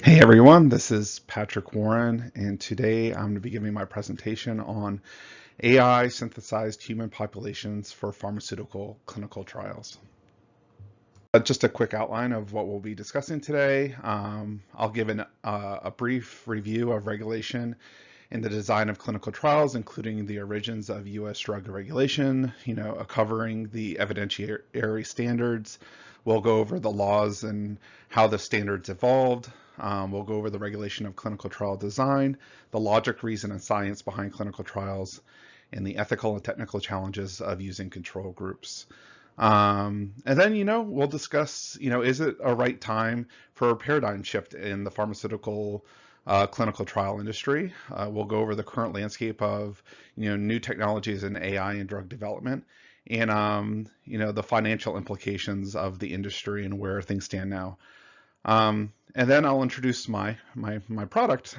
Hey everyone, this is Patrick Warren, and today I'm going to be giving my presentation on AI synthesized human populations for pharmaceutical clinical trials. Just a quick outline of what we'll be discussing today. I'll give a brief review of regulation in the design of clinical trials, including the origins of U.S. drug regulation, covering the evidentiary standards. We'll go over the laws and how the standards evolved. We'll go over the regulation of clinical trial design, the logic, reason, and science behind clinical trials, and the ethical and technical challenges of using control groups. And then, we'll discuss, is it a right time for a paradigm shift in the pharmaceutical clinical trial industry? We'll go over the current landscape of, new technologies in AI and drug development, and, the financial implications of the industry and where things stand now. And then I'll introduce my product,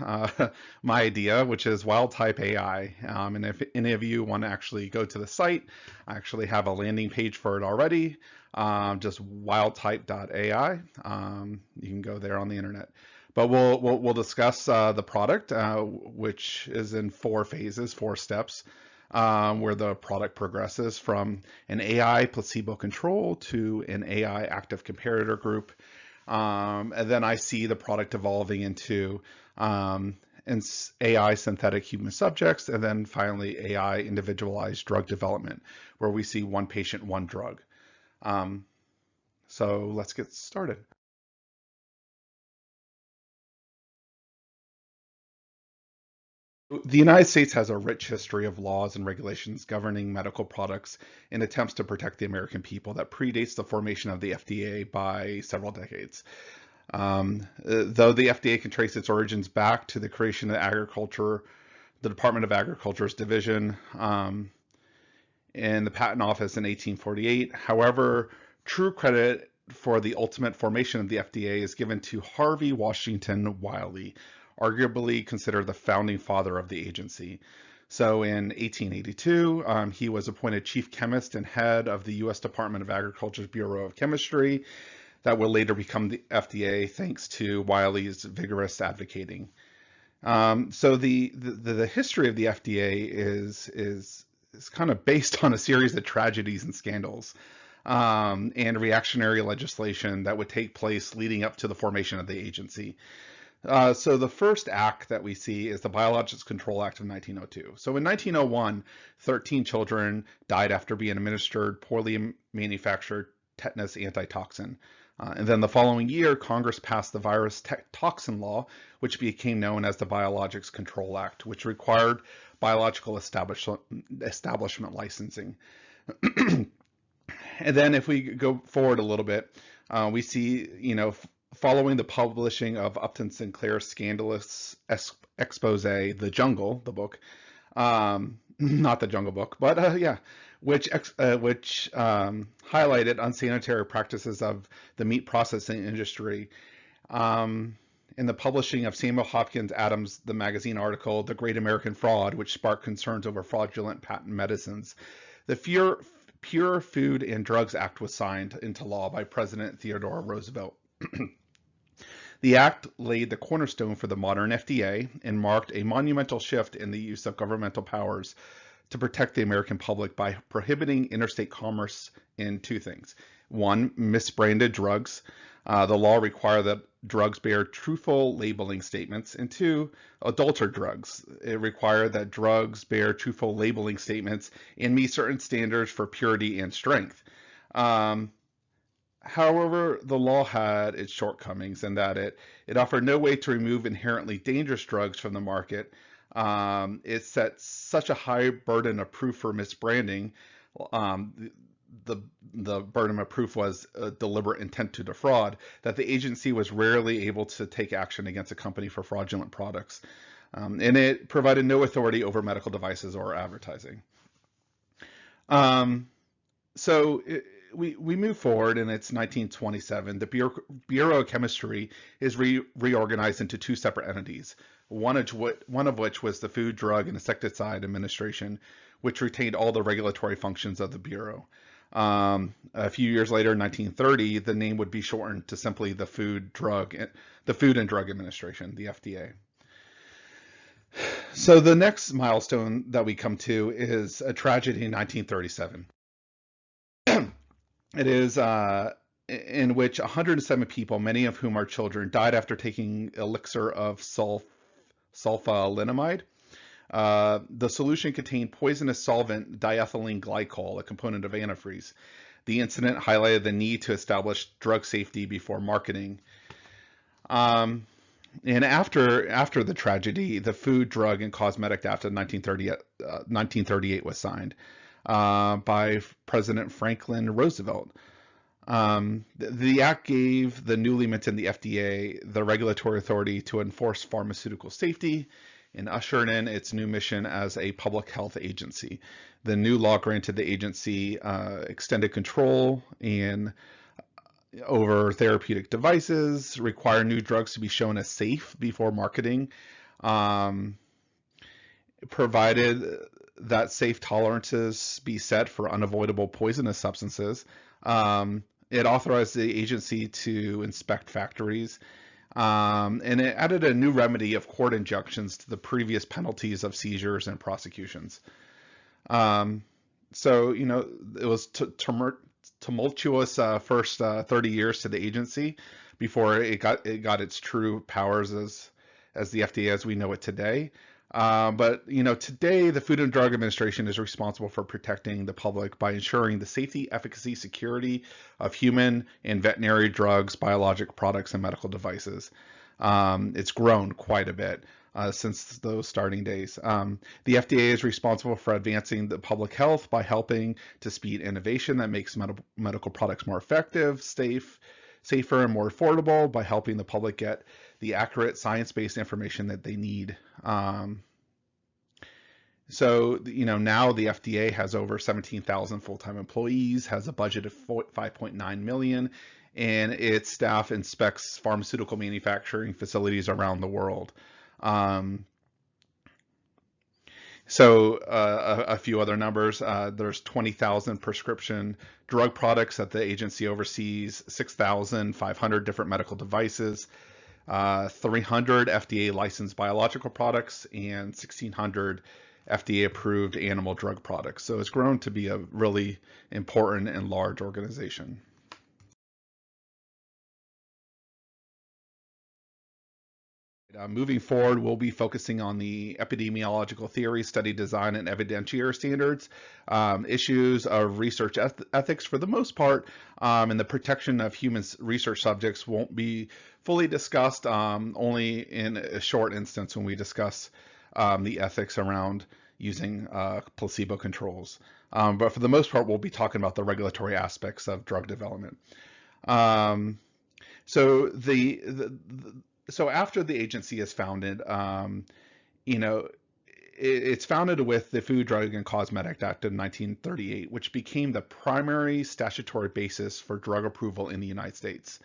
my idea, which is Wildtype.AI. And if any of you want to actually go to the site, I actually have a landing page for it already, just Wildtype.AI. You can go there on the internet. But we'll discuss the product, which is in 4 phases, 4 steps, where the product progresses from an AI placebo control to an AI active comparator group. And then I see the product evolving into AI synthetic human subjects, and then finally AI individualized drug development, where we see one patient, one drug. So let's get started. The United States has a rich history of laws and regulations governing medical products in attempts to protect the American people that predates the formation of the FDA by several decades. Though the FDA can trace its origins back to the creation of the Department of Agriculture's division in the Patent Office in 1848. However, true credit for the ultimate formation of the FDA is given to Harvey Washington Wiley, arguably considered the founding father of the agency. So in 1882, he was appointed chief chemist and head of the U.S. Department of Agriculture's Bureau of Chemistry, that would later become the FDA thanks to Wiley's vigorous advocating. So the history of the FDA is kind of based on a series of tragedies and scandals, and reactionary legislation that would take place leading up to the formation of the agency. So the first act that we see is the Biologics Control Act of 1902. So in 1901, 13 children died after being administered poorly manufactured tetanus antitoxin. And then the following year, Congress passed the virus toxin law, which became known as the Biologics Control Act, which required biological establishment licensing. And then if we go forward a little bit, we see, following the publishing of Upton Sinclair's scandalous expose, The Jungle, the book, not the Jungle Book, but yeah, which highlighted unsanitary practices of the meat processing industry. In the publishing of Samuel Hopkins Adams' The Magazine article, The Great American Fraud, which sparked concerns over fraudulent patent medicines, the Pure Food and Drugs Act was signed into law by President Theodore Roosevelt. The act laid the cornerstone for the modern FDA and marked a monumental shift in the use of governmental powers to protect the American public by prohibiting interstate commerce in 2 things. 1, misbranded drugs. The law required that drugs bear truthful labeling statements. And 2, adulterated drugs. It required that drugs bear truthful labeling statements and meet certain standards for purity and strength. However, the law had its shortcomings in that it offered no way to remove inherently dangerous drugs from the market. It set such a high burden of proof for misbranding. The burden of proof was a deliberate intent to defraud, that the agency was rarely able to take action against a company for fraudulent products. And it provided no authority over medical devices or advertising. We move forward, and it's 1927. The Bureau of Chemistry is reorganized into 2 separate entities, one of which was the Food, Drug, and Insecticide Administration, which retained all the regulatory functions of the Bureau. A few years later, in 1930, the name would be shortened to simply the Food and Drug Administration, the FDA. So the next milestone that we come to is a tragedy in 1937. It is in which 107 people, many of whom are children, died after taking elixir of sulfalinamide. The solution contained poisonous solvent diethylene glycol, a component of antifreeze. The incident highlighted the need to establish drug safety before marketing. And after the tragedy, the Food, Drug, and Cosmetic Act of 1938 was signed by President Franklin Roosevelt. The act gave the newly minted the FDA the regulatory authority to enforce pharmaceutical safety and ushered in its new mission as a public health agency. The new law granted the agency extended control and over therapeutic devices, require new drugs to be shown as safe before marketing, provided that safe tolerances be set for unavoidable poisonous substances. It authorized the agency to inspect factories, and it added a new remedy of court injunctions to the previous penalties of seizures and prosecutions. So, it was tumultuous first 30 years to the agency before it got its true powers as the FDA as we know it today. But today the Food and Drug Administration is responsible for protecting the public by ensuring the safety, efficacy, security of human and veterinary drugs, biologic products, and medical devices. It's grown quite a bit since those starting days. The FDA is responsible for advancing the public health by helping to speed innovation that makes medical products more effective, safer, and more affordable, by helping the public get the accurate science-based information that they need. So, now the FDA has over 17,000 full-time employees, has a budget of $5.9 million, and its staff inspects pharmaceutical manufacturing facilities around the world. A few other numbers. There's 20,000 prescription drug products that the agency oversees, 6,500 different medical devices, 300 FDA licensed biological products, and 1,600 FDA approved animal drug products. So it's grown to be a really important and large organization. Moving forward, we'll be focusing on the epidemiological theory, study design, and evidentiary standards, issues of research ethics for the most part, and the protection of human research subjects won't be fully discussed, only in a short instance when we discuss the ethics around using placebo controls. But for the most part, we'll be talking about the regulatory aspects of drug development. So after the agency is founded, it's founded with the Food, Drug, and Cosmetic Act of 1938, which became the primary statutory basis for drug approval in the United States.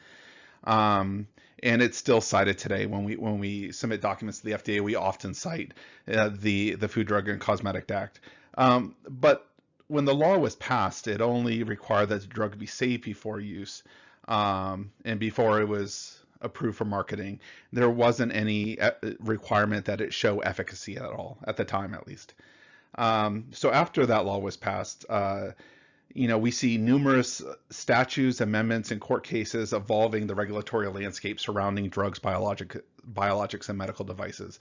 And it's still cited today. When we submit documents to the FDA, we often cite the Food, Drug, and Cosmetic Act. But when the law was passed, it only required that the drug be safe before use, and before it was approved for marketing. There wasn't any requirement that it show efficacy at all, at the time at least. So after that law was passed, we see numerous statutes, amendments, and court cases evolving the regulatory landscape surrounding drugs, biologics, and medical devices.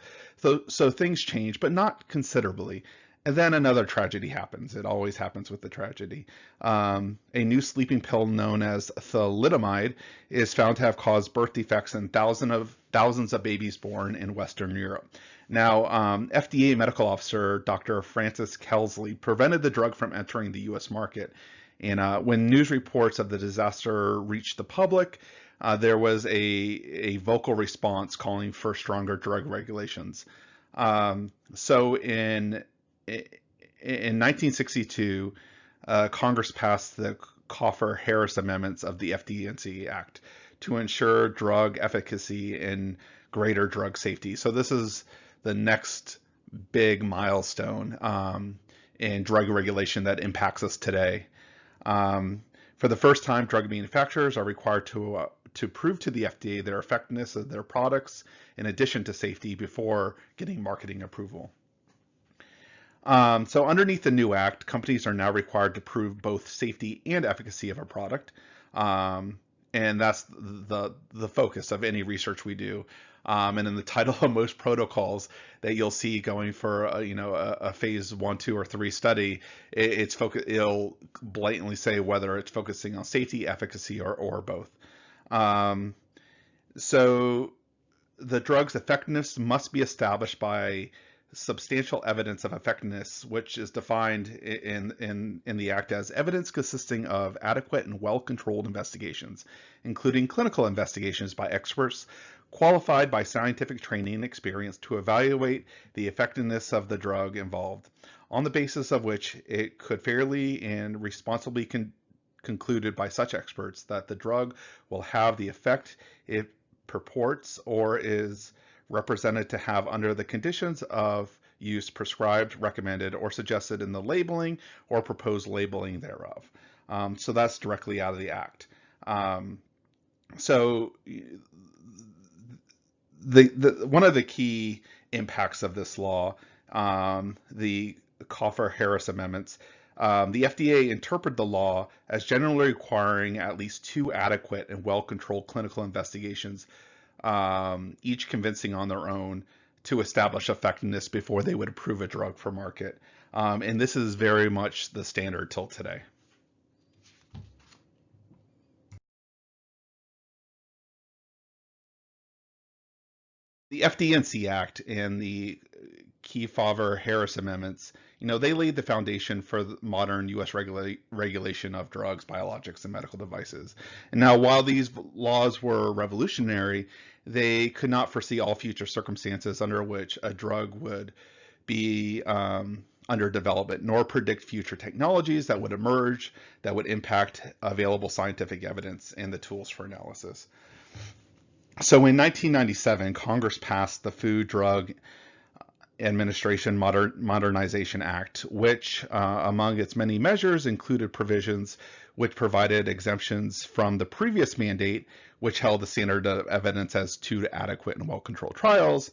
So things change, but not considerably. And then another tragedy happens. It always happens with the tragedy. A new sleeping pill known as thalidomide is found to have caused birth defects in thousands of babies born in Western Europe. Now, FDA medical officer Dr. Francis Kelsley prevented the drug from entering the U.S. market. And when news reports of the disaster reached the public, there was a vocal response calling for stronger drug regulations. So in 1962, Congress passed the Coffer-Harris amendments of the FD&C Act to ensure drug efficacy and greater drug safety. So this is the next big milestone in drug regulation that impacts us today. For the first time, drug manufacturers are required to prove to the FDA their effectiveness of their products in addition to safety before getting marketing approval. So underneath the new act, companies are now required to prove both safety and efficacy of a product. And that's the focus of any research we do. And in the title of most protocols that you'll see going for a phase 1, 2, or 3 study, it'll blatantly say whether it's focusing on safety, efficacy, or both. So the drug's effectiveness must be established by substantial evidence of effectiveness, which is defined in the Act as evidence consisting of adequate and well-controlled investigations, including clinical investigations by experts qualified by scientific training and experience to evaluate the effectiveness of the drug involved, on the basis of which it could fairly and responsibly concluded by such experts that the drug will have the effect it purports or is represented to have under the conditions of use prescribed, recommended, or suggested in the labeling or proposed labeling thereof. So that's directly out of the Act. So one of the key impacts of this law, the Coffer-Harris amendments, the FDA interpreted the law as generally requiring at least 2 adequate and well-controlled clinical investigations, each convincing on their own, to establish effectiveness before they would approve a drug for market. And this is very much the standard till today. The FD&C Act and the Kefauver-Harris amendments, they laid the foundation for the modern U.S. regulation of drugs, biologics, and medical devices. And now, while these laws were revolutionary, they could not foresee all future circumstances under which a drug would be under development, nor predict future technologies that would emerge that would impact available scientific evidence and the tools for analysis. So in 1997, Congress passed the Food, Drug Administration Modernization Act, which, among its many measures, included provisions which provided exemptions from the previous mandate, which held the standard of evidence as 2 adequate and well-controlled trials,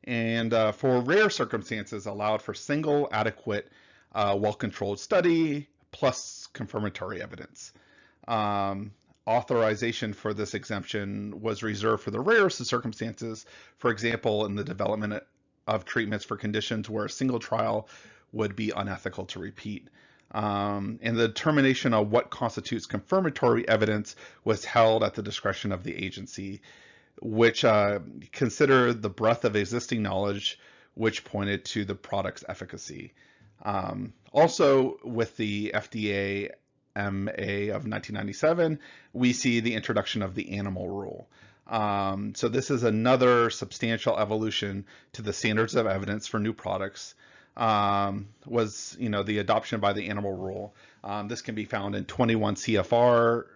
and for rare circumstances allowed for single adequate, well-controlled study plus confirmatory evidence. Authorization for this exemption was reserved for the rarest of circumstances, for example, in the development of treatments for conditions where a single trial would be unethical to repeat. And the determination of what constitutes confirmatory evidence was held at the discretion of the agency, which considered the breadth of existing knowledge which pointed to the product's efficacy. Also, with the FDA MA of 1997, we see the introduction of the animal rule. So this is another substantial evolution to the standards of evidence for new products, was the adoption by the animal rule. This can be found in 21 CFR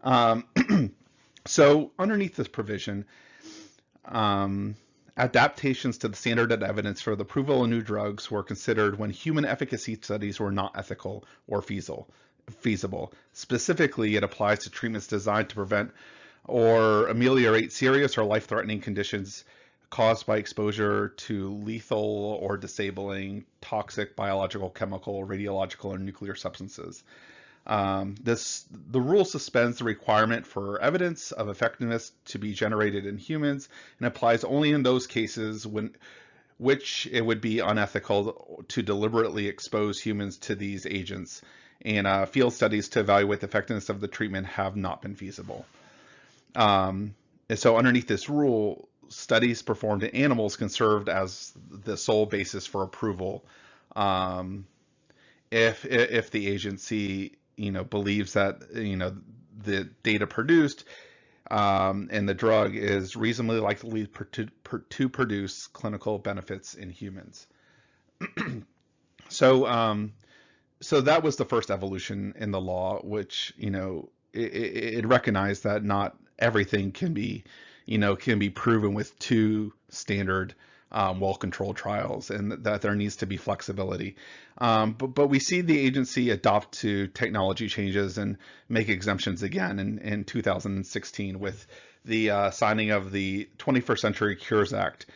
314.600. So underneath this provision, adaptations to the standard of evidence for the approval of new drugs were considered when human efficacy studies were not ethical or feasible. Specifically, it applies to treatments designed to prevent or ameliorate serious or life-threatening conditions caused by exposure to lethal or disabling toxic biological, chemical, radiological, or nuclear substances. The rule suspends the requirement for evidence of effectiveness to be generated in humans and applies only in those cases which it would be unethical to deliberately expose humans to these agents, and field studies to evaluate the effectiveness of the treatment have not been feasible. And so underneath this rule, studies performed in animals can serve as the sole basis for approval if the agency believes that the data produced and the drug is reasonably likely to produce clinical benefits in humans. So that was the first evolution in the law, which it recognized that not everything can be proven with 2 standard well-controlled trials, and that there needs to be flexibility. But we see the agency adopt to technology changes and make exemptions again in 2016 with the signing of the 21st Century Cures Act,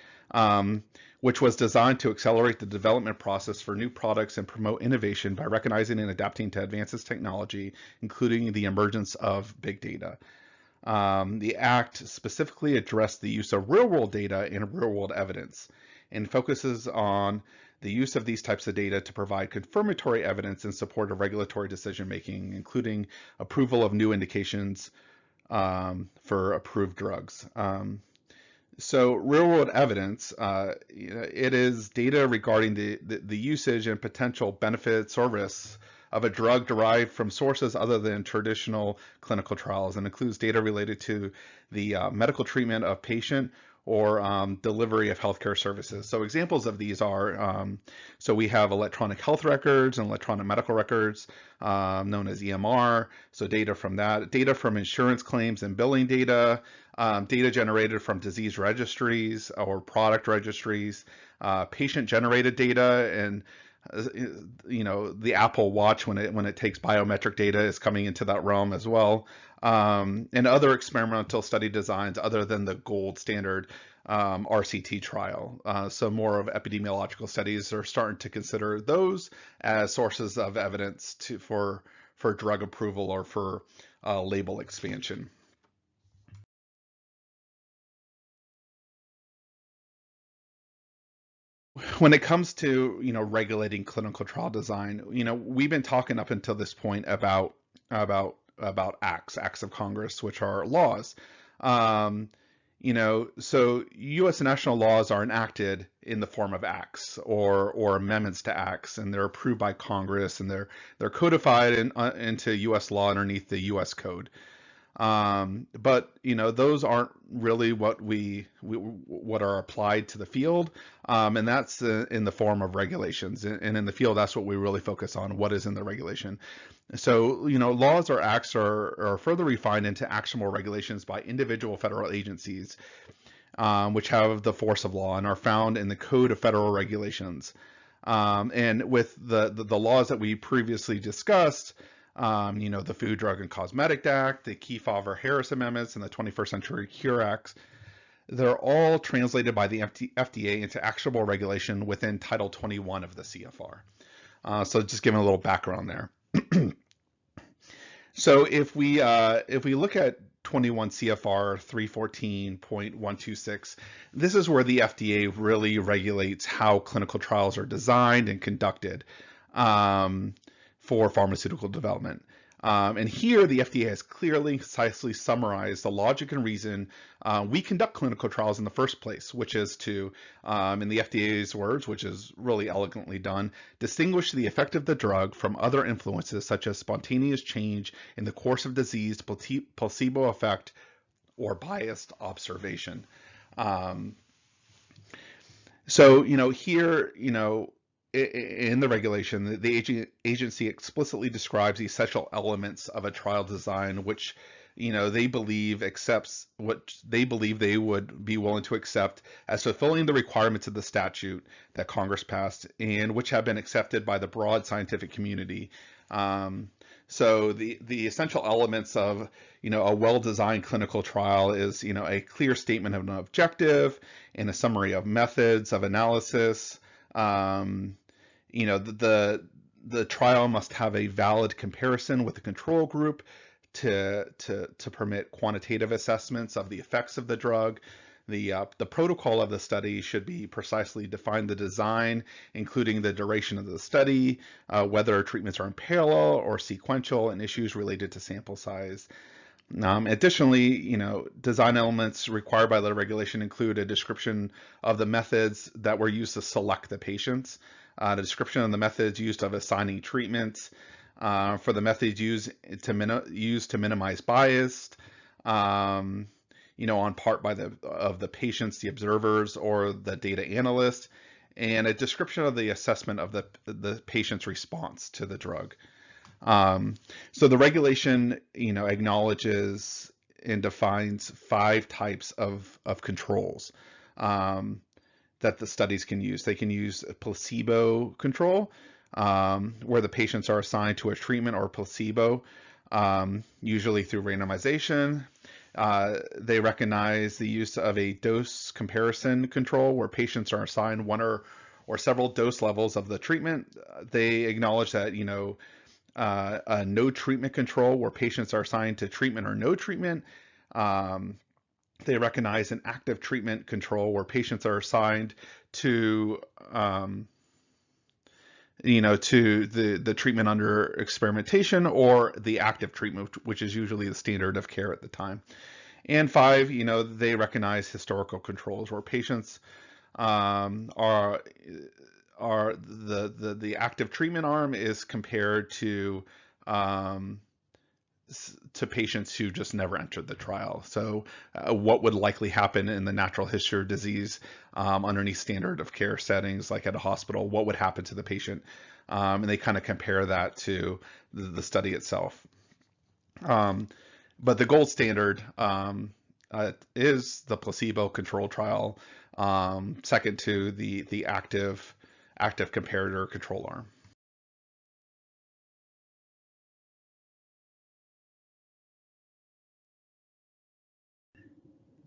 which was designed to accelerate the development process for new products and promote innovation by recognizing and adapting to advances technology, including the emergence of big data. The Act specifically addressed the use of real-world data and real-world evidence, and focuses on the use of these types of data to provide confirmatory evidence in support of regulatory decision-making, including approval of new indications for approved drugs. So real-world evidence, it is data regarding the usage and potential benefits or risks of a drug derived from sources other than traditional clinical trials, and includes data related to the medical treatment of patient or delivery of healthcare services. So examples of these are, so we have electronic health records and electronic medical records, known as EMR. So data from that, data from insurance claims and billing data, data generated from disease registries or product registries, patient-generated data, and the Apple Watch, when it takes biometric data, is coming into that realm as well, and other experimental study designs other than the gold standard RCT trial. So more of epidemiological studies are starting to consider those as sources of evidence for drug approval or for label expansion. When it comes to regulating clinical trial design, we've been talking up until this point about acts of Congress, which are laws. So U.S. national laws are enacted in the form of acts or amendments to acts, and they're approved by Congress, and they're codified into U.S. law underneath the U.S. Code. But those aren't really what are applied to the field, and that's in the form of regulations. And in the field, that's what we really focus on: what is in the regulation. So laws or acts are further refined into actionable regulations by individual federal agencies, which have the force of law and are found in the Code of Federal Regulations. And with the laws that we previously discussed, the Food, Drug, and Cosmetic Act, the Kefauver-Harris Amendments, and the 21st Century Cure Acts, they're all translated by the FDA into actionable regulation within Title 21 of the CFR. So just giving a little background there. So if we look at 21 CFR 314.126, this is where the FDA really regulates how clinical trials are designed and conducted for pharmaceutical development. And here the FDA has clearly, concisely summarized the logic and reason we conduct clinical trials in the first place, which is to, in the FDA's words, which is really elegantly done, distinguish the effect of the drug from other influences such as spontaneous change in the course of disease, placebo effect, or biased observation. So here, in the regulation, the agency explicitly describes the essential elements of a trial design, which they believe accepts what they believe they would be willing to accept as fulfilling the requirements of the statute that Congress passed, and which have been accepted by the broad scientific community. So the essential elements of a well-designed clinical trial is a clear statement of an objective and a summary of methods of analysis. The trial must have a valid comparison with the control group to permit quantitative assessments of the effects of the drug. The protocol of the study should be precisely define the design, including the duration of the study, whether treatments are in parallel or sequential, and issues related to sample size. Additionally, design elements required by the regulation include a description of the methods that were used to select the patients, the description of the methods used of assigning treatments, for the methods used to minimize bias, on part of the patients, the observers, or the data analyst, and a description of the assessment of the patient's response to the drug. So the regulation, acknowledges and defines 5 types of controls. that the studies can use. They can use a placebo control, where the patients are assigned to a treatment or placebo, usually through randomization. They recognize the use of a dose comparison control, where patients are assigned one or several dose levels of the treatment. They acknowledge that, a no treatment control, where patients are assigned to treatment or no treatment. They recognize an active treatment control, where patients are assigned to, to the treatment under experimentation, or the active treatment, which is usually the standard of care at the time. And 5, they recognize historical controls, where patients are the active treatment arm is compared to patients who just never entered the trial. So what would likely happen in the natural history of disease underneath standard of care settings, like at a hospital, what would happen to the patient? And they kind of compare that to the study itself. But the gold standard is the placebo control trial, second to the active comparator control arm.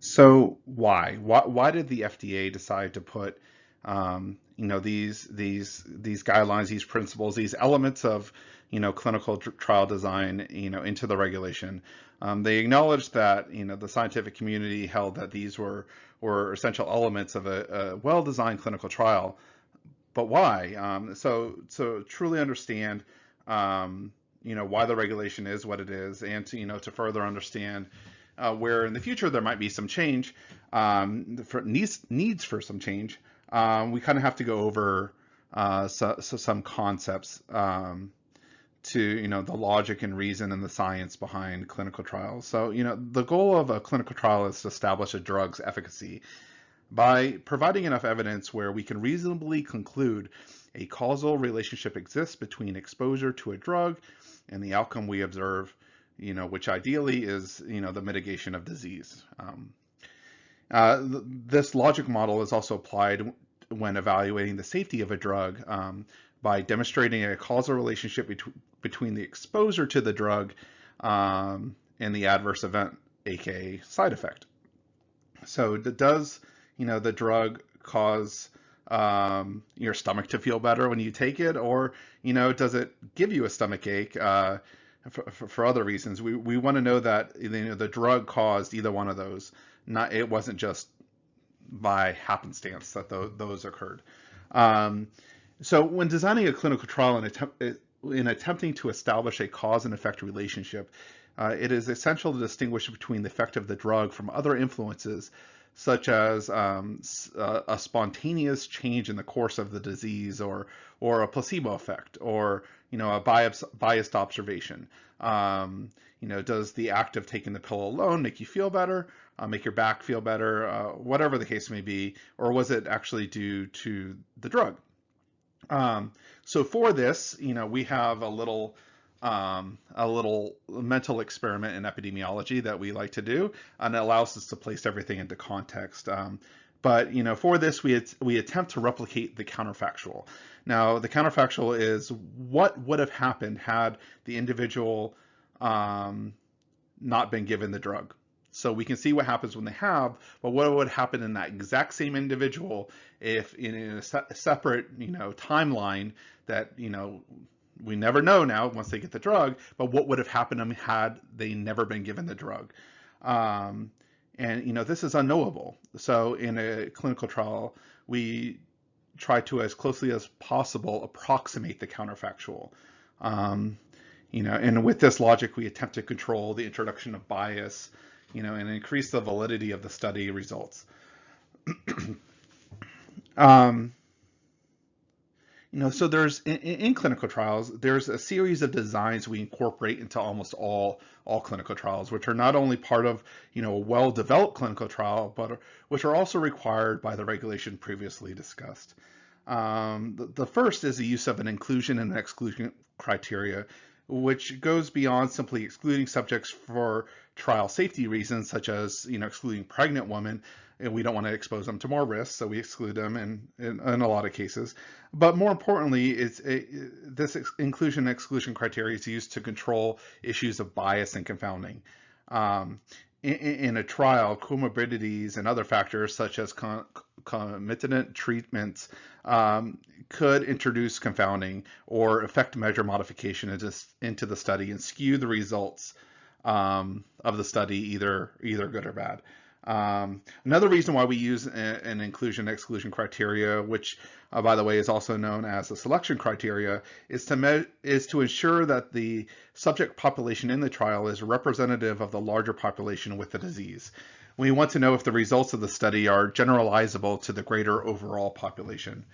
So why did the FDA decide to put these guidelines, these principles, these elements of clinical trial design into the regulation? They acknowledged that the scientific community held that these were essential elements of a well-designed clinical trial. But why? So truly understand why the regulation is what it is, and to further understand where in the future there might be some change, for needs for some change. We kind of have to go over some concepts to the logic and reason and the science behind clinical trials. So the goal of a clinical trial is to establish a drug's efficacy by providing enough evidence where we can reasonably conclude a causal relationship exists between exposure to a drug and the outcome we observe, which ideally is, the mitigation of disease. This logic model is also applied when evaluating the safety of a drug, by demonstrating a causal relationship between the exposure to the drug and the adverse event, aka side effect. So does the drug cause your stomach to feel better when you take it, or does it give you a stomach ache for other reasons? We want to know that the drug caused either one of those. It wasn't just by happenstance that those occurred. So when designing a clinical trial in attempting to establish a cause and effect relationship, it is essential to distinguish between the effect of the drug from other influences, such as a spontaneous change in the course of the disease, or a placebo effect, or a biased observation. Does the act of taking the pill alone make you feel better, make your back feel better, whatever the case may be, or was it actually due to the drug? So for this, we have a little mental experiment in epidemiology that we like to do, and it allows us to place everything into context. But for this, we attempt to replicate the counterfactual. Now, the counterfactual is what would have happened had the individual not been given the drug. So we can see what happens when they have, but what would happen in that exact same individual if in a separate, timeline that, we never know now once they get the drug, but what would have happened to them had they never been given the drug? And, this is unknowable. So in a clinical trial, we try to, as closely as possible, approximate the counterfactual. And with this logic, we attempt to control the introduction of bias, and increase the validity of the study results. So there's in clinical trials, there's a series of designs we incorporate into almost all clinical trials, which are not only part of a well-developed clinical trial, but which are also required by the regulation previously discussed. The first is the use of an inclusion and exclusion criteria, which goes beyond simply excluding subjects for trial safety reasons, such as excluding pregnant women, and we don't want to expose them to more risks, so we exclude them in a lot of cases. But more importantly, this inclusion and exclusion criteria is used to control issues of bias and confounding. In a trial, comorbidities and other factors such as concomitant treatments could introduce confounding or affect measure modification into the study and skew the results of the study, either good or bad. Another reason why we use an inclusion exclusion criteria, which by the way is also known as a selection criteria, is to ensure that the subject population in the trial is representative of the larger population with the disease. We want to know if the results of the study are generalizable to the greater overall population.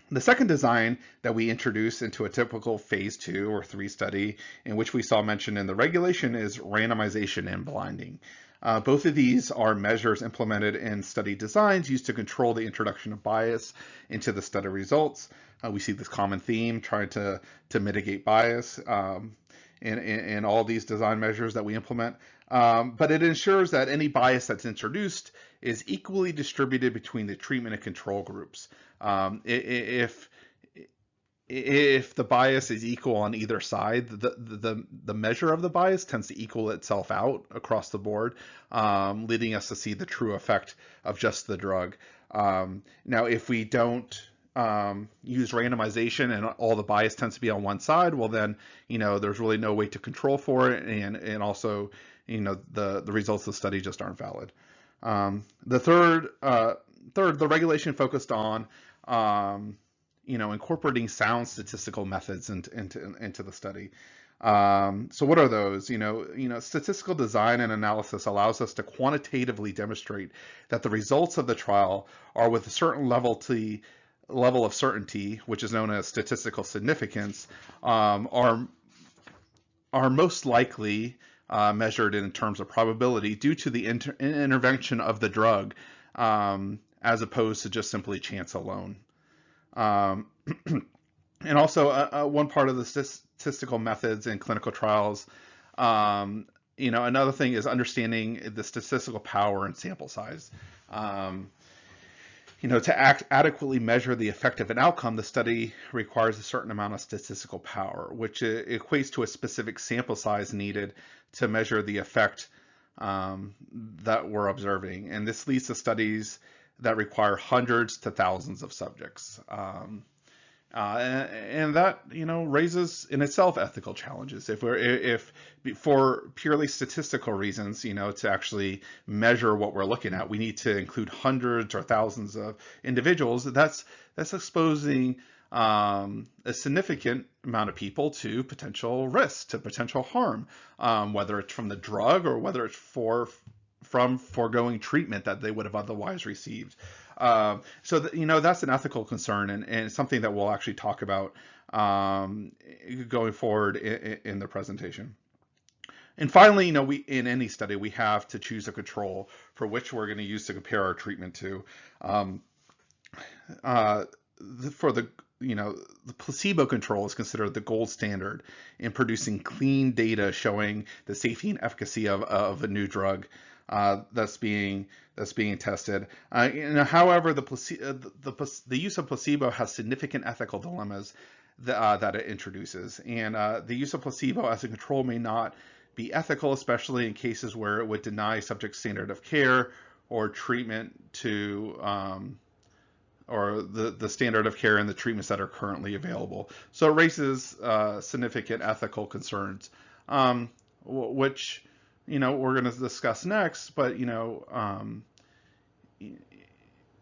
The second design that we introduce into a typical phase 2 or 3 study, in which we saw mentioned in the regulation, is randomization and blinding. Both of these are measures implemented in study designs used to control the introduction of bias into the study results. We see this common theme, trying to mitigate bias in all these design measures that we implement. But it ensures that any bias that's introduced is equally distributed between the treatment and control groups. If the bias is equal on either side, the measure of the bias tends to equal itself out across the board, leading us to see the true effect of just the drug. Now, if we don't use randomization and all the bias tends to be on one side, well then, there's really no way to control for it, and also, the results of the study just aren't valid. The third, the regulation focused on incorporating sound statistical methods into the study. So what are those? Statistical design and analysis allows us to quantitatively demonstrate that the results of the trial are with a certain level of certainty, which is known as statistical significance, are most likely measured in terms of probability due to the intervention of the drug, as opposed to just simply chance alone. And also one part of the statistical methods in clinical trials, another thing is understanding the statistical power and sample size. To adequately measure the effect of an outcome, the study requires a certain amount of statistical power, which equates to a specific sample size needed to measure the effect that we're observing. And this leads to studies that require hundreds to thousands of subjects. And that, raises in itself ethical challenges. If for purely statistical reasons, to actually measure what we're looking at, we need to include hundreds or thousands of individuals. That's exposing a significant amount of people to potential risk, to potential harm, whether it's from the drug or whether it's from foregoing treatment that they would have otherwise received. So that's an ethical concern, and something that we'll actually talk about going forward in the presentation. And finally, in any study, we have to choose a control for which we're going to use to compare our treatment to. The placebo control is considered the gold standard in producing clean data showing the safety and efficacy of a new drug that's being tested. However, the use of placebo has significant ethical dilemmas that it introduces, and the use of placebo as a control may not be ethical, especially in cases where it would deny subject standard of care or treatment to or the standard of care and the treatments that are currently available. So it raises significant ethical concerns, which we're going to discuss next. But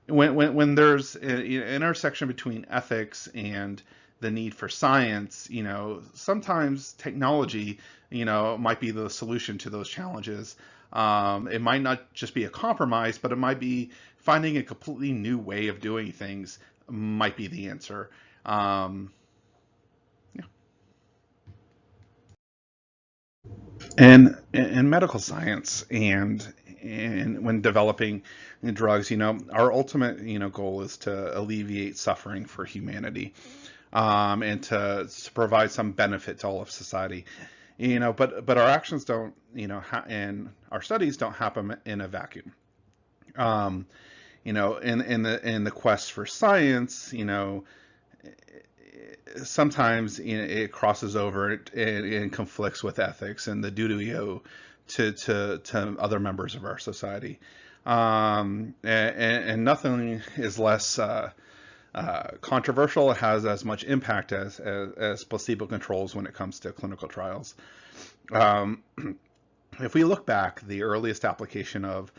when there's an intersection between ethics and the need for science, sometimes technology, might be the solution to those challenges. It might not just be a compromise, but it might be finding a completely new way of doing things might be the answer. And in medical science and when developing drugs, our ultimate, goal is to alleviate suffering for humanity, and to provide some benefit to all of society. but our actions don't, and our studies don't happen in a vacuum. In the quest for science, sometimes it crosses over and conflicts with ethics and the duty we owe to other members of our society. And nothing is less controversial. It has as much impact as placebo controls when it comes to clinical trials. If we look back, the earliest application of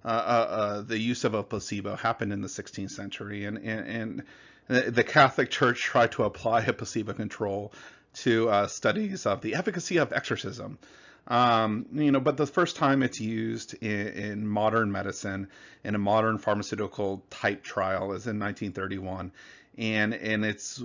the use of a placebo happened in the 16th century, and the Catholic Church tried to apply a placebo control to studies of the efficacy of exorcism. But the first time it's used in modern medicine, in a modern pharmaceutical type trial, is in 1931, and it's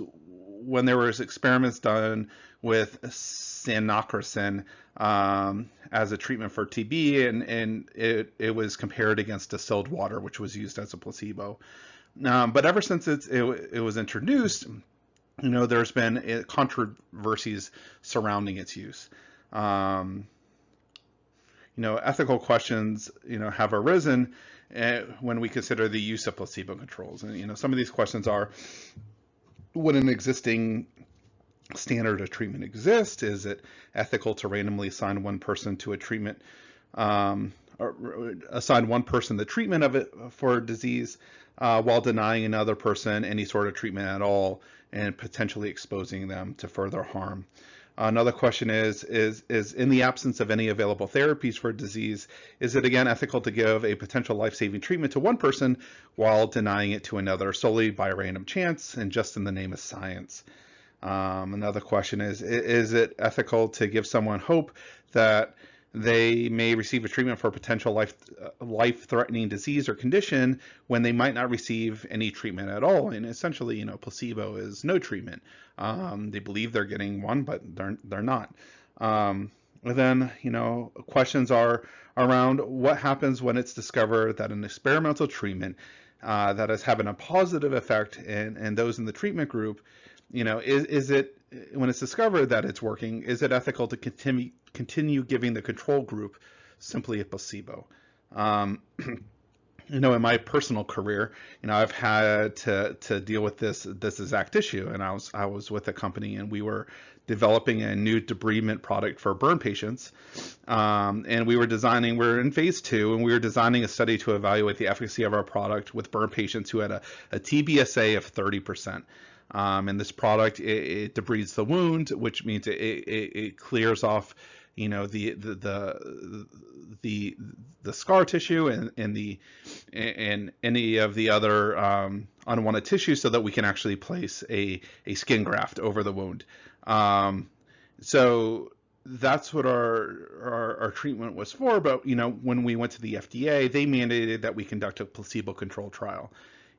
when there was experiments done with sanochrocin as a treatment for TB, and it was compared against distilled water, which was used as a placebo. But ever since it was introduced, there's been controversies surrounding its use. Ethical questions, have arisen when we consider the use of placebo controls. And, some of these questions are, would an existing standard of treatment exist? Is it ethical to randomly assign one person to a treatment, or assign one person the treatment of it for a disease, while denying another person any sort of treatment at all and potentially exposing them to further harm? Another question is in the absence of any available therapies for a disease, is it again ethical to give a potential life-saving treatment to one person while denying it to another solely by random chance and just in the name of science? Another question is it ethical to give someone hope that they may receive a treatment for a potential life-threatening disease or condition when they might not receive any treatment at all? And essentially, placebo is no treatment. They believe they're getting one, but they're not. And then, questions are around what happens when it's discovered that an experimental treatment that is having a positive effect in those in the treatment group, is it, when it's discovered that it's working, is it ethical to continue giving the control group simply a placebo? In my personal career, I've had to deal with this exact issue. And I was with a company, and we were developing a new debridement product for burn patients. And we're in phase 2, and we were designing a study to evaluate the efficacy of our product with burn patients who had a TBSA of 30%. And this product, it debrides the wound, which means it clears off, the scar tissue and any of the other unwanted tissue, so that we can actually place a skin graft over the wound. So that's what our treatment was for. But when we went to the FDA, they mandated that we conduct a placebo-controlled trial.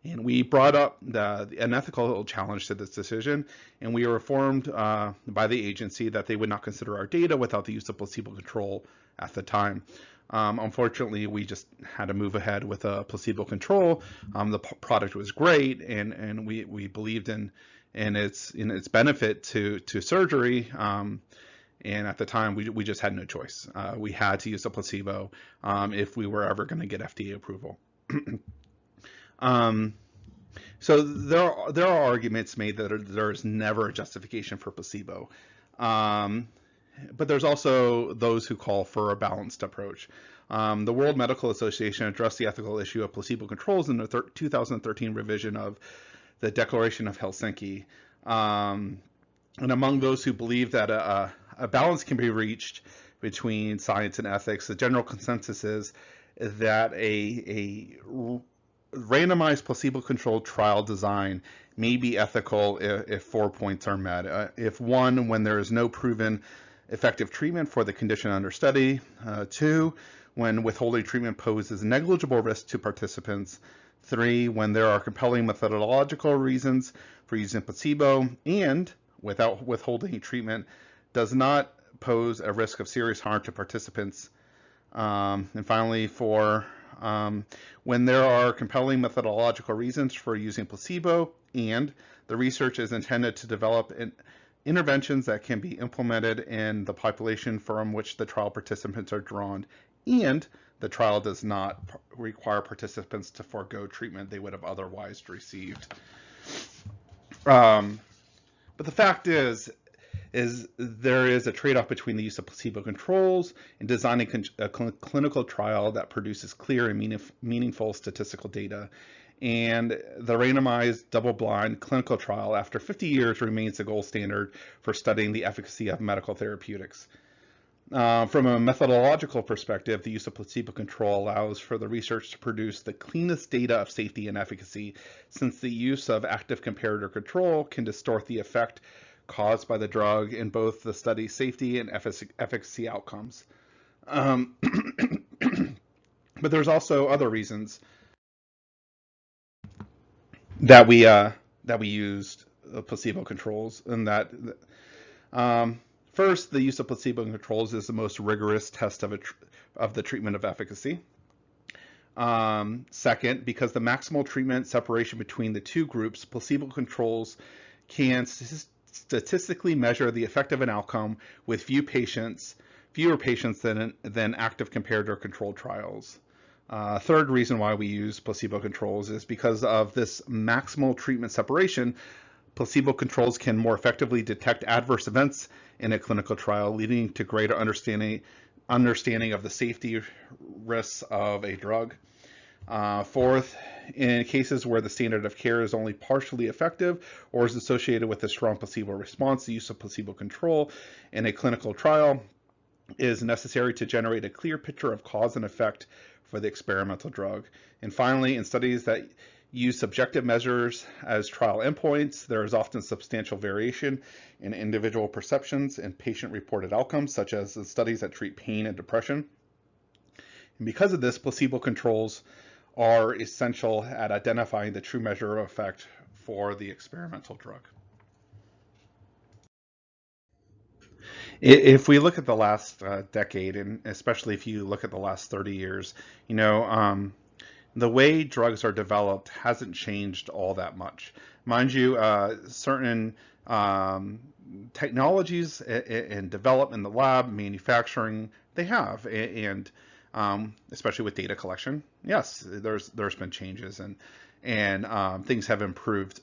And we brought up an ethical challenge to this decision, and we were informed by the agency that they would not consider our data without the use of placebo control at the time. Unfortunately, we just had to move ahead with a placebo control. The product was great, and we believed in its benefit to surgery. And at the time, we just had no choice. We had to use a placebo if we were ever going to get FDA approval. So there are arguments made that there's never a justification for placebo. But there's also those who call for a balanced approach. The World Medical Association addressed the ethical issue of placebo controls in the 2013 revision of the Declaration of Helsinki. And among those who believe that a balance can be reached between science and ethics, the general consensus is that a randomized placebo-controlled trial design may be ethical if 4 points are met. If 1, when there is no proven effective treatment for the condition under study. 2, when withholding treatment poses negligible risk to participants. 3, when there are compelling methodological reasons for using placebo, and without withholding treatment does not pose a risk of serious harm to participants. And finally, 4, when there are compelling methodological reasons for using placebo and the research is intended to develop interventions that can be implemented in the population from which the trial participants are drawn, and the trial does not require participants to forego treatment they would have otherwise received. But the fact is there is a trade-off between the use of placebo controls and designing a clinical trial that produces clear and meaningful statistical data. And the randomized double-blind clinical trial after 50 years remains the gold standard for studying the efficacy of medical therapeutics. From a methodological perspective, the use of placebo control allows for the research to produce the cleanest data of safety and efficacy, since the use of active comparator control can distort the effect caused by the drug in both the study's safety and efficacy outcomes. But there's also other reasons that we used placebo controls, and that first, the use of placebo controls is the most rigorous test of the treatment of efficacy. Second, because the maximal treatment separation between the two groups, placebo controls can statistically measure the effect of an outcome with fewer patients than active comparator controlled trials. Third reason why we use placebo controls is because of this maximal treatment separation. Placebo controls can more effectively detect adverse events in a clinical trial, leading to greater understanding of the safety risks of a drug. Fourth, in cases where the standard of care is only partially effective or is associated with a strong placebo response, the use of placebo control in a clinical trial is necessary to generate a clear picture of cause and effect for the experimental drug. And finally, in studies that use subjective measures as trial endpoints, there is often substantial variation in individual perceptions and patient-reported outcomes, such as the studies that treat pain and depression. And because of this, placebo controls are essential at identifying the true measure of effect for the experimental drug. If we look at the last decade, and especially if you look at the last 30 years, the way drugs are developed hasn't changed all that much. Mind you, certain technologies and development in the lab, manufacturing, they have, and especially with data collection, yes, there's been changes and things have improved,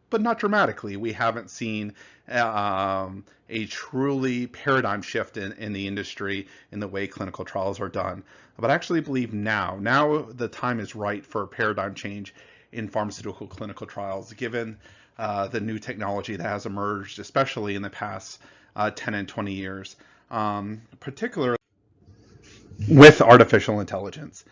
but not dramatically. We haven't seen a truly paradigm shift in the industry in the way clinical trials are done. But I actually believe now the time is right for a paradigm change in pharmaceutical clinical trials, given the new technology that has emerged, especially in the past 10 and 20 years, particularly with artificial intelligence.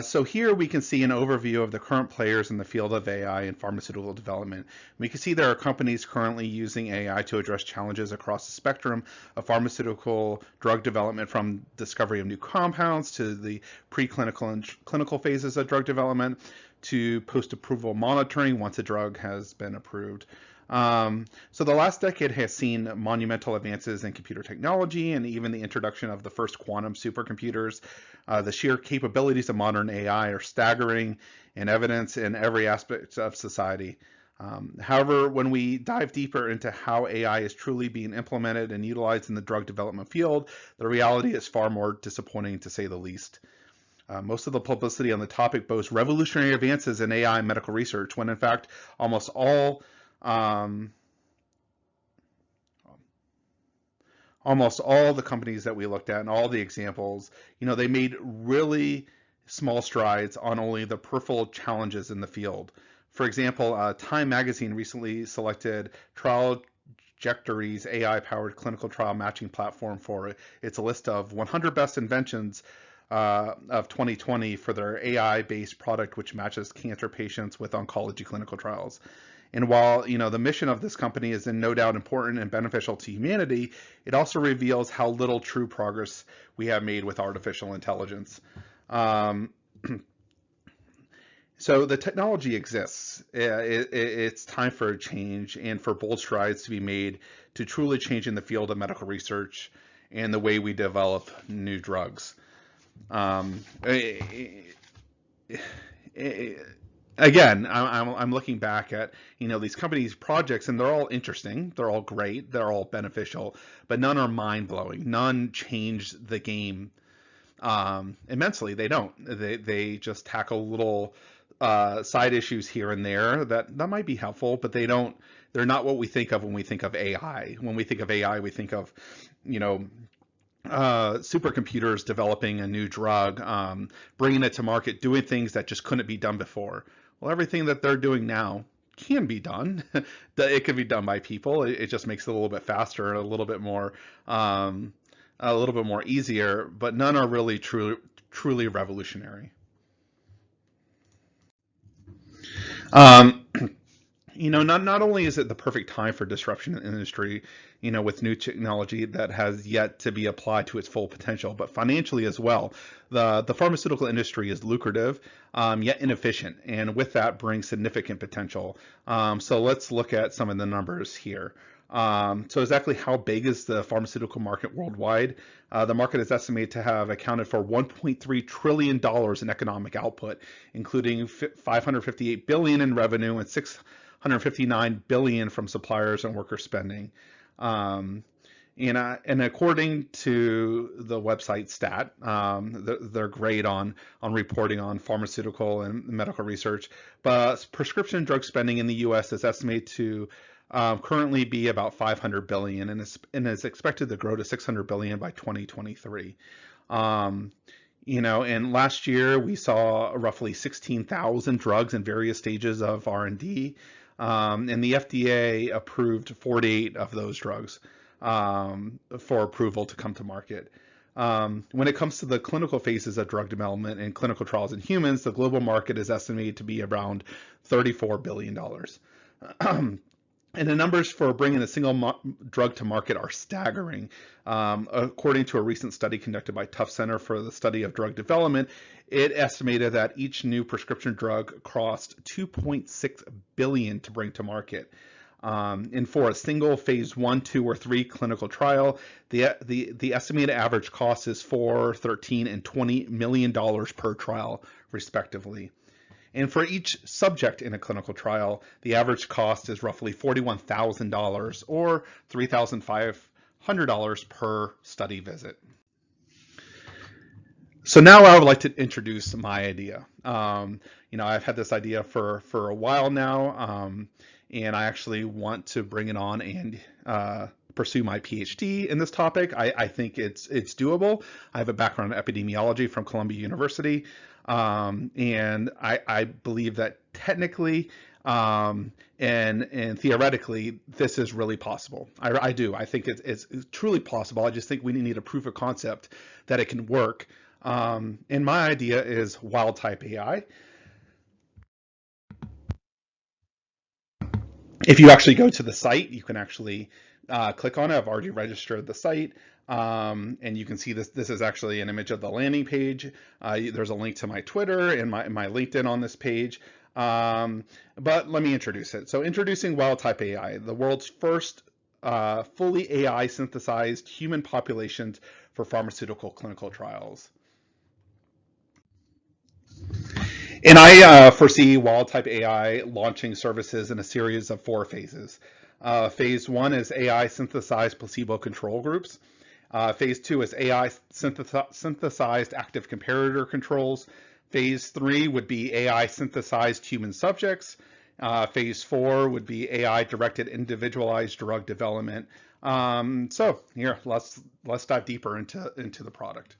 So here we can see an overview of the current players in the field of AI and pharmaceutical development. We can see there are companies currently using AI to address challenges across the spectrum of pharmaceutical drug development, from discovery of new compounds to the preclinical and clinical phases of drug development to post-approval monitoring once a drug has been approved. So the last decade has seen monumental advances in computer technology and even the introduction of the first quantum supercomputers. The sheer capabilities of modern AI are staggering and evidence in every aspect of society. However, when we dive deeper into how AI is truly being implemented and utilized in the drug development field, the reality is far more disappointing, to say the least. Most of the publicity on the topic boasts revolutionary advances in AI medical research, when in fact almost all the companies that we looked at and all the examples, they made really small strides on only the peripheral challenges in the field. For example, Time magazine recently selected Trajectory's AI-powered clinical trial matching platform for its list of 100 best inventions of 2020 for their AI-based product, which matches cancer patients with oncology clinical trials. And while the mission of this company is in no doubt important and beneficial to humanity, it also reveals how little true progress we have made with artificial intelligence. So the technology exists. It's time for a change and for bold strides to be made to truly changing the field of medical research and the way we develop new drugs. again, I'm looking back at, these companies' projects, and they're all interesting, they're all great, they're all beneficial, but none are mind blowing. None change the game immensely. They don't. They just tackle little side issues here and there that might be helpful, but they don't. They're not what we think of when we think of AI. When we think of AI, we think of, you know, supercomputers developing a new drug, bringing it to market, doing things that just couldn't be done before. Well, everything that they're doing now can be done. It can be done by people. It just makes it a little bit faster and a little bit more easier. But none are really truly revolutionary. Um, not only is it the perfect time for disruption in the industry, with new technology that has yet to be applied to its full potential, but financially as well. The pharmaceutical industry is lucrative, yet inefficient, and with that brings significant potential. So let's look at some of the numbers here. So exactly how big is the pharmaceutical market worldwide? The market is estimated to have accounted for $1.3 trillion in economic output, including 558 billion in revenue and 659 billion from suppliers and worker spending. And according to the website Stat, they're great on reporting on pharmaceutical and medical research, but prescription drug spending in the U.S. is estimated to currently be about 500 billion and is expected to grow to 600 billion by 2023. And last year we saw roughly 16,000 drugs in various stages of R&D, and the FDA approved 48 of those drugs for approval to come to market. When it comes to the clinical phases of drug development and clinical trials in humans, the global market is estimated to be around $34 billion. And the numbers for bringing a single drug to market are staggering. According to a recent study conducted by Tufts Center for the Study of Drug Development, it estimated that each new prescription drug cost 2.6 billion to bring to market. And for a single phase 1, 2, or 3 clinical trial, the estimated average cost is $4, $13, and $20 million per trial, respectively. And for each subject in a clinical trial, the average cost is roughly $41,000 or $3,500 per study visit. So now I would like to introduce my idea. I've had this idea for a while now, and I actually want to bring it on and pursue my PhD in this topic. I think it's doable. I have a background in epidemiology from Columbia University. And I believe that technically and theoretically, this is really possible. I do. I think it's truly possible. I just think we need a proof of concept that it can work. And my idea is Wildtype.AI. If you actually go to the site, you can actually click on it. I've already registered the site. And you can see this is actually an image of the landing page. There's a link to my Twitter and my LinkedIn on this page. But let me introduce it. So introducing Wildtype.AI, the world's first fully AI synthesized human populations for pharmaceutical clinical trials. And I foresee Wildtype.AI launching services in a series of 4 phases. Phase 1 is AI synthesized placebo control groups. Phase 2 is AI synthesized active comparator controls. Phase 3 would be AI synthesized human subjects. Phase 4 would be AI directed individualized drug development. So here, let's dive deeper into the product.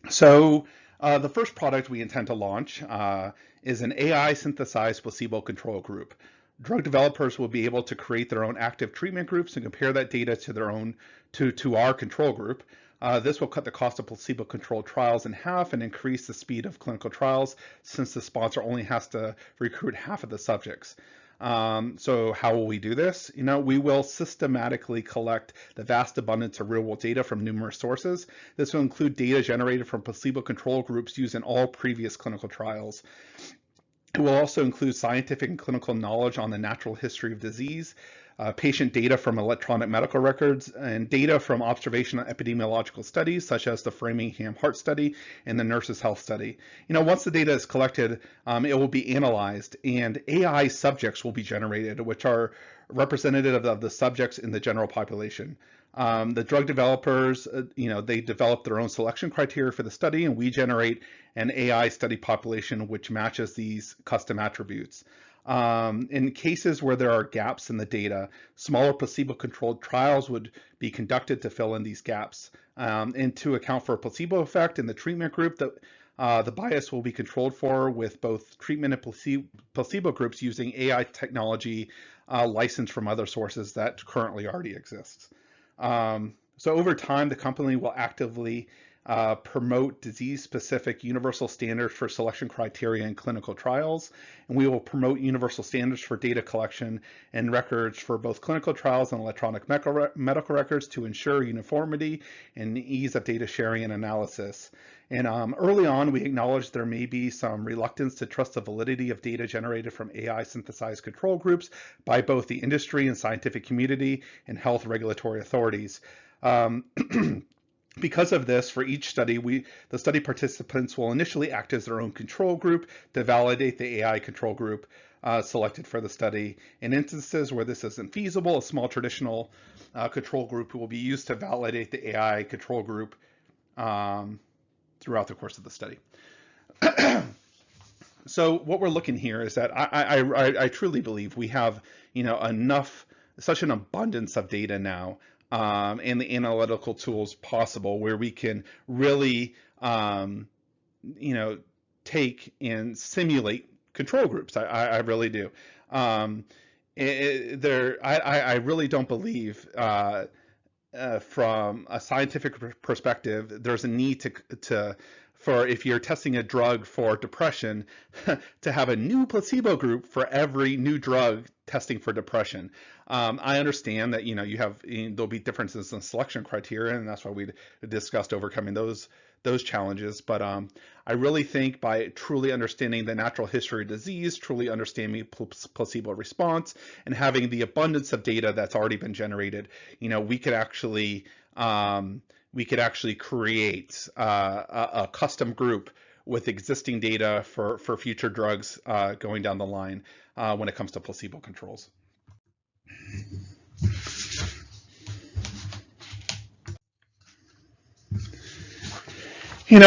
So the first product we intend to launch is an AI synthesized placebo control group. Drug developers will be able to create their own active treatment groups and compare that data to their own to our control group. This will cut the cost of placebo-controlled trials in half and increase the speed of clinical trials, since the sponsor only has to recruit half of the subjects. So how will we do this? We will systematically collect the vast abundance of real-world data from numerous sources. This will include data generated from placebo-control groups used in all previous clinical trials. It will also include scientific and clinical knowledge on the natural history of disease, patient data from electronic medical records, and data from observational epidemiological studies, such as the Framingham Heart Study and the Nurses Health Study. Once the data is collected, it will be analyzed, and AI subjects will be generated, which are representative of the subjects in the general population. The drug developers, they develop their own selection criteria for the study, and we generate an AI study population which matches these custom attributes. In cases where there are gaps in the data, smaller placebo-controlled trials would be conducted to fill in these gaps. And to account for a placebo effect in the treatment group, the bias will be controlled for with both treatment and placebo groups using AI technology licensed from other sources that currently already exists. So over time, the company will actively promote disease-specific universal standards for selection criteria in clinical trials, and we will promote universal standards for data collection and records for both clinical trials and electronic medical records to ensure uniformity and ease of data sharing and analysis. And early on, we acknowledged there may be some reluctance to trust the validity of data generated from AI synthesized control groups by both the industry and scientific community and health regulatory authorities. Because of this, for each study, the study participants will initially act as their own control group to validate the AI control group selected for the study. In instances where this isn't feasible, a small traditional control group will be used to validate the AI control group throughout the course of the study. So what we're looking here is that I truly believe we have such an abundance of data now and the analytical tools possible where we can really take and simulate control groups. I really do. I really don't believe from a scientific perspective there's a need for if you're testing a drug for depression to have a new placebo group for every new drug testing for depression. I understand that there'll be differences in selection criteria, and that's why we discussed overcoming those challenges. But I really think by truly understanding the natural history of disease, truly understanding placebo response, and having the abundance of data that's already been generated, we could actually create a custom group with existing data for future drugs going down the line when it comes to placebo controls. And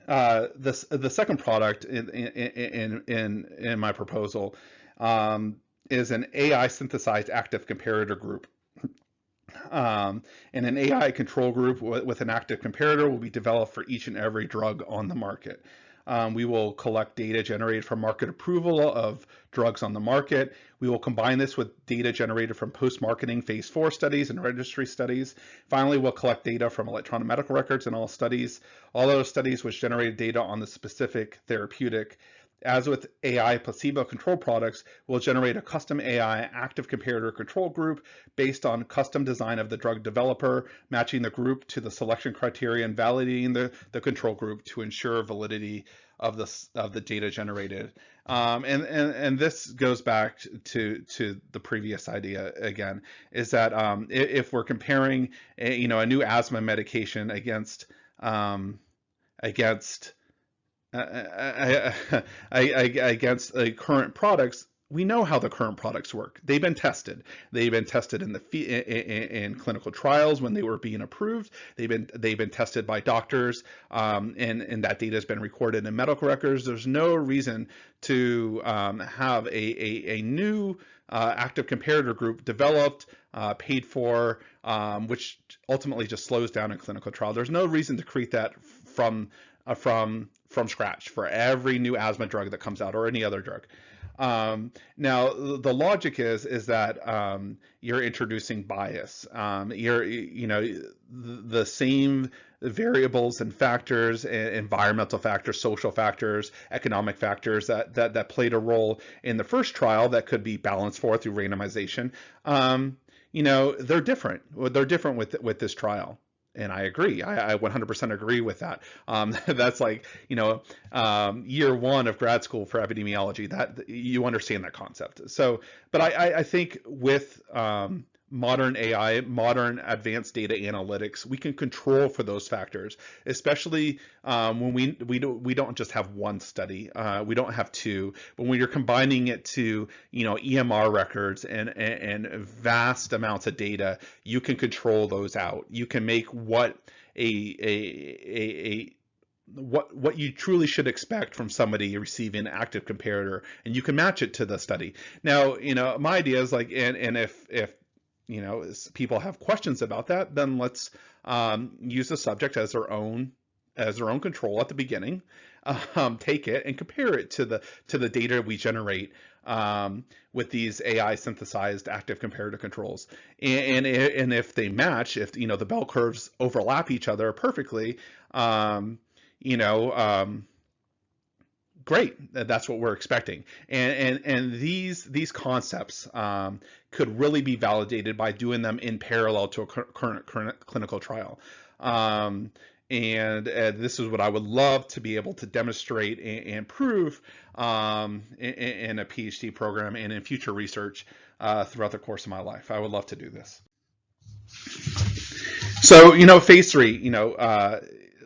the second product in my proposal is an AI synthesized active comparator group. And an AI control group with an active comparator will be developed for each and every drug on the market. We will collect data generated from market approval of drugs on the market. We will combine this with data generated from post-marketing phase 4 studies and registry studies. Finally, we'll collect data from electronic medical records in all those studies which generated data on the specific therapeutic. As with AI placebo-controlled products, we'll generate a custom AI active comparator control group based on custom design of the drug developer, matching the group to the selection criteria and validating the control group to ensure validity of the data generated. And this goes back to the previous idea again, is that if we're comparing a new asthma medication against current products, we know how the current products work. They've been tested. They've been tested in clinical trials when they were being approved. They've been tested by doctors, and that data has been recorded in medical records. There's no reason to have a new active comparator group developed, paid for, which ultimately just slows down a clinical trial. There's no reason to create that from scratch for every new asthma drug that comes out or any other drug. Now the logic is that you're introducing bias. The same variables and factors, environmental factors, social factors, economic factors that played a role in the first trial that could be balanced for through randomization. They're different. They're different with this trial. And I agree. I 100% agree with that. That's like, year one of grad school for epidemiology, that you understand that concept. So, but I think with modern AI, modern advanced data analytics, we can control for those factors, especially when we don't just have one study, we don't have two, but when you're combining it to EMR records and vast amounts of data, you can control those out. You can make what what you truly should expect from somebody receiving an active comparator, and you can match it to the study. Now, my idea is like, and if people have questions about that, then let's use the subject as their own control at the beginning. Take it and compare it to the data we generate with these AI synthesized active comparator controls, and if they match, if the bell curves overlap each other perfectly, great. That's what we're expecting. And these concepts could really be validated by doing them in parallel to a current clinical trial. And this is what I would love to be able to demonstrate and prove in a PhD program and in future research throughout the course of my life. I would love to do this. So, phase 3,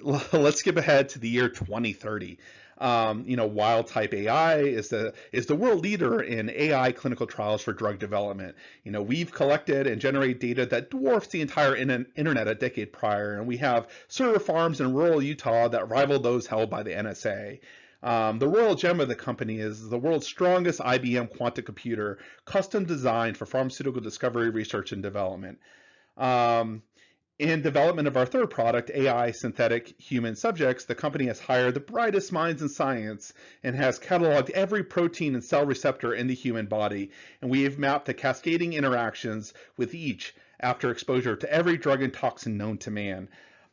let's skip ahead to the year 2030. Wildtype.AI is the world leader in AI clinical trials for drug development. We've collected and generated data that dwarfs the entire internet a decade prior, and we have server farms in rural Utah that rival those held by the NSA. The royal gem of the company is the world's strongest IBM quantum computer, custom designed for pharmaceutical discovery, research, and development. In development of our third product, AI synthetic human subjects, the company has hired the brightest minds in science and has cataloged every protein and cell receptor in the human body. And we have mapped the cascading interactions with each after exposure to every drug and toxin known to man.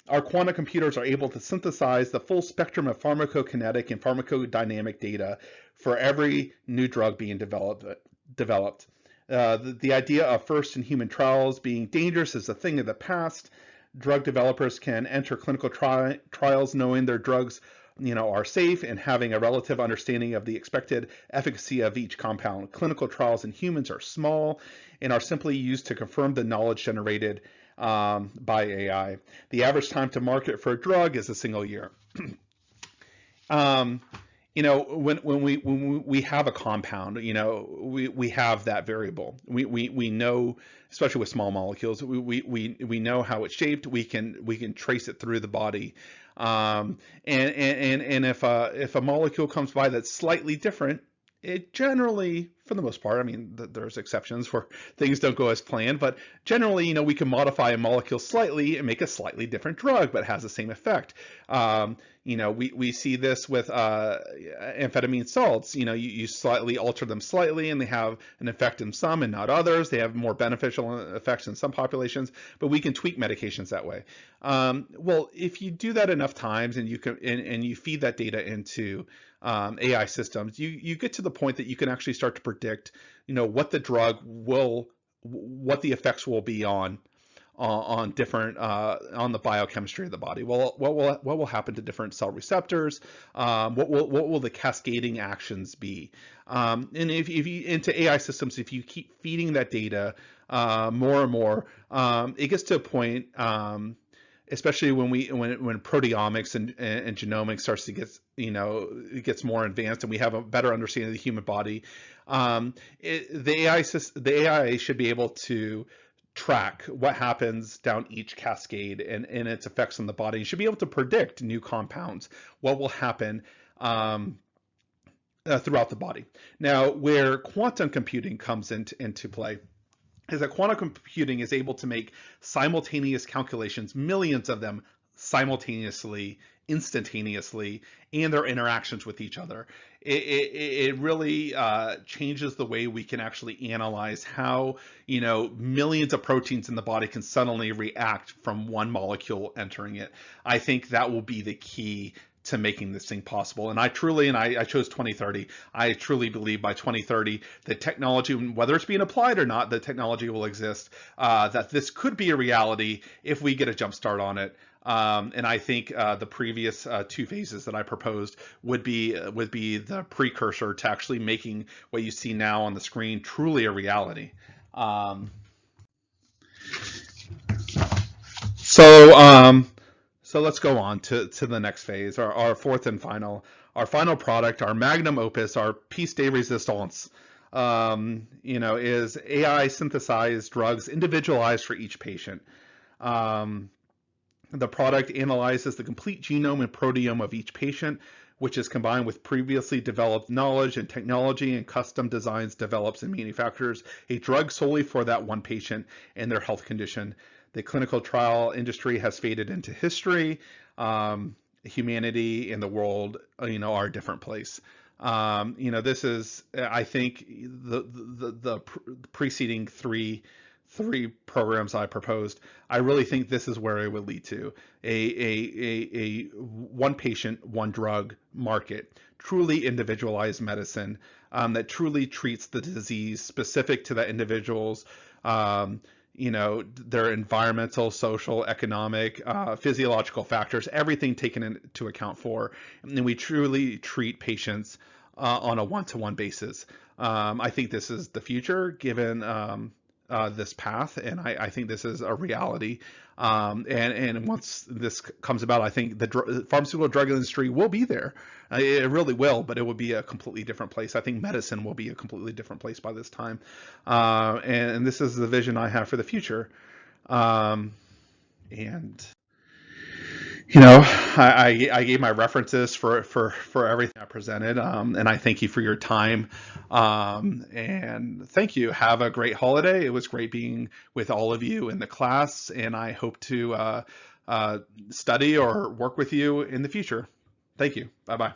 Our quantum computers are able to synthesize the full spectrum of pharmacokinetic and pharmacodynamic data for every new drug being developed. The idea of first-in-human trials being dangerous is a thing of the past. Drug developers can enter clinical trials knowing their drugs are safe and having a relative understanding of the expected efficacy of each compound. Clinical trials in humans are small and are simply used to confirm the knowledge generated by AI. The average time to market for a drug is a single year. When we have a compound, we have that variable. We know, especially with small molecules, we know how it's shaped. We can trace it through the body. And if a molecule comes by that's slightly different, it generally, for the most part, I mean, there's exceptions where things don't go as planned, but generally, we can modify a molecule slightly and make a slightly different drug, but it has the same effect. We see this with amphetamine salts. You slightly alter them slightly, and they have an effect in some and not others. They have more beneficial effects in some populations, but we can tweak medications that way. Well, if you do that enough times, and you feed that data into AI systems, you get to the point that you can actually start to predict, what the effects will be on different on the biochemistry of the body. Well, what will happen to different cell receptors? What will the cascading actions be? And if you into AI systems, if you keep feeding that data more and more, it gets to a point. Especially when proteomics and genomics starts to get, it gets more advanced and we have a better understanding of the human body, the AI should be able to track what happens down each cascade and its effects on the body. You should be able to predict new compounds, what will happen throughout the body. Now, where quantum computing comes into play is that quantum computing is able to make simultaneous calculations, millions of them simultaneously instantaneously and their interactions with each other. It really changes the way we can actually analyze how, millions of proteins in the body can suddenly react from one molecule entering it. I think that will be the key to making this thing possible. And I chose 2030. I truly believe by 2030, the technology, whether it's being applied or not, the technology will exist, that this could be a reality if we get a jump start on it. And I think the previous two phases that I proposed would be the precursor to actually making what you see now on the screen truly a reality. So let's go on to the next phase, our fourth and our final product, our magnum opus, our piece de resistance, is AI synthesized drugs individualized for each patient. The product analyzes the complete genome and proteome of each patient, which is combined with previously developed knowledge and technology and custom designs, develops and manufactures a drug solely for that one patient and their health condition. The clinical trial industry has faded into history. Humanity and the world, are a different place. This is, I think, the preceding three programs I proposed. I really think this is where it would lead to a one patient, one drug market, truly individualized medicine that truly treats the disease specific to that individual's their environmental, social, economic, physiological factors, everything taken into account for. And we truly treat patients on a one-to-one basis. I think this is the future given this path, and I think this is a reality. And once this comes about, I think the pharmaceutical drug industry will be there. It really will, but it will be a completely different place. I think medicine will be a completely different place by this time. And this is the vision I have for the future. I gave my references for everything I presented, and I thank you for your time. And thank you. Have a great holiday. It was great being with all of you in the class, and I hope to study or work with you in the future. Thank you. Bye-bye.